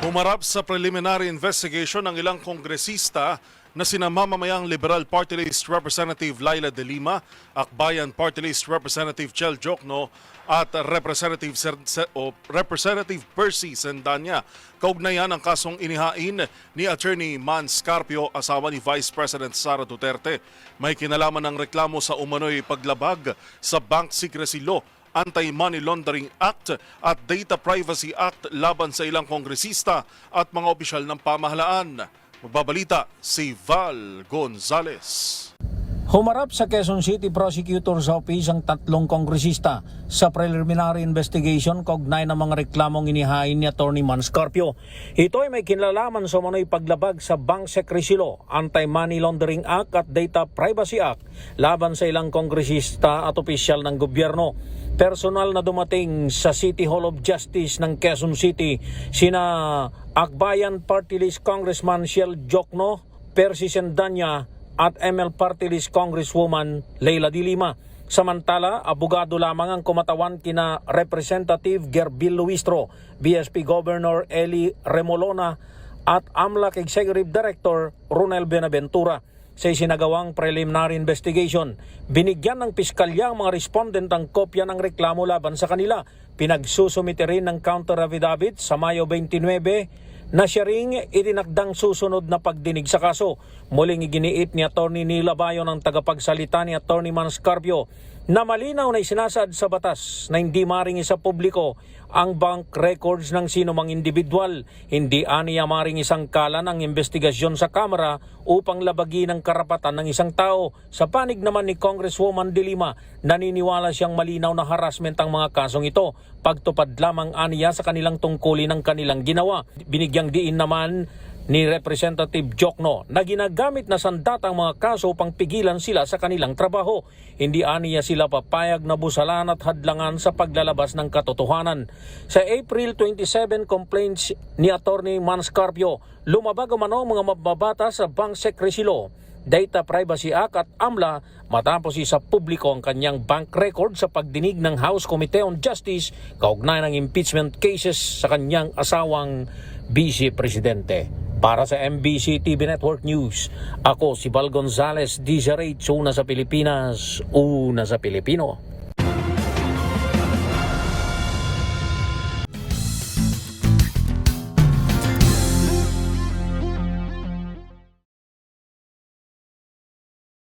Humarap sa preliminary investigation ng ilang kongresista na sina mamamayang Liberal Party List Representative Laila De Lima, Akbayan Party List Representative Chel Jokno at Representative Percy Sendanya. Kaugnayan ang kasong inihain ni Attorney Man Scarpio, asawa ni Vice President Sara Duterte. May kinalaman ng reklamo sa umano'y paglabag sa Bank Secrecy Law, Anti-Money Laundering Act at Data Privacy Act laban sa ilang kongresista at mga opisyal ng pamahalaan. Magbabalita si Val Gonzales. Humarap sa Quezon City Prosecutor's Office ang tatlong kongresista sa preliminary investigation kaugnay ng mga reklamong inihain ni Atty. Man Scarpio. Ito ay may kinalaman sa umano'y paglabag sa Bank Secrecy Law, Anti-Money Laundering Act at Data Privacy Act laban sa ilang kongresista at opisyal ng gobyerno. Personal na dumating sa City Hall of Justice ng Quezon City sina Akbayan Party List Congressman Chel Jokno, Percy Sendanya at ML Party List Congresswoman Laila De Lima. Samantala, abogado lamang ang kumatawan kina Representative Gerbil Luistro, BSP Governor Eli Remolona at AMLAC Executive Director Ronel Benaventura. Sa isinagawang preliminary investigation, binigyan ng piskalya ang mga respondent ang kopya ng reklamo laban sa kanila. Pinagsusumite rin ng counter affidavit sa Mayo 29 na siya ring itinakdang susunod na pagdinig sa kaso. Muling iginiit ni Atty. Nila Bayo ng tagapagsalita ni Atty. Man Scarpio na malinaw na isinasad sa batas na hindi maringi sa publiko ang bank records ng sinumang individual. Hindi aniya maring isang kalan ang investigasyon sa Kamara upang labagin ang karapatan ng isang tao. Sa panig naman ni Congresswoman De Lima, naniniwala siyang malinaw na harassment ang mga kasong ito. Pagtupad lamang aniya sa kanilang tungkulin ng kanilang ginawa. Binigyang diin naman ni Representative Jokno na ginagamit na sandatang mga kaso upang pigilan sila sa kanilang trabaho. Hindi aniya sila papayag na busalan at hadlangan sa paglalabas ng katotohanan. Sa April 27 complaints ni Atty. Man Scarpio, lumabag umano ang mga mababata sa Bank Secrecy Law, Data Privacy Act at AMLA matapos isa publiko ang kanyang bank record sa pagdinig ng House Committee on Justice kaugnay ng impeachment cases sa kanyang asawang Vice Presidente. Para sa MBC TV Network News, ako si Val Gonzales, DZRH, una sa Pilipinas, una sa Pilipino.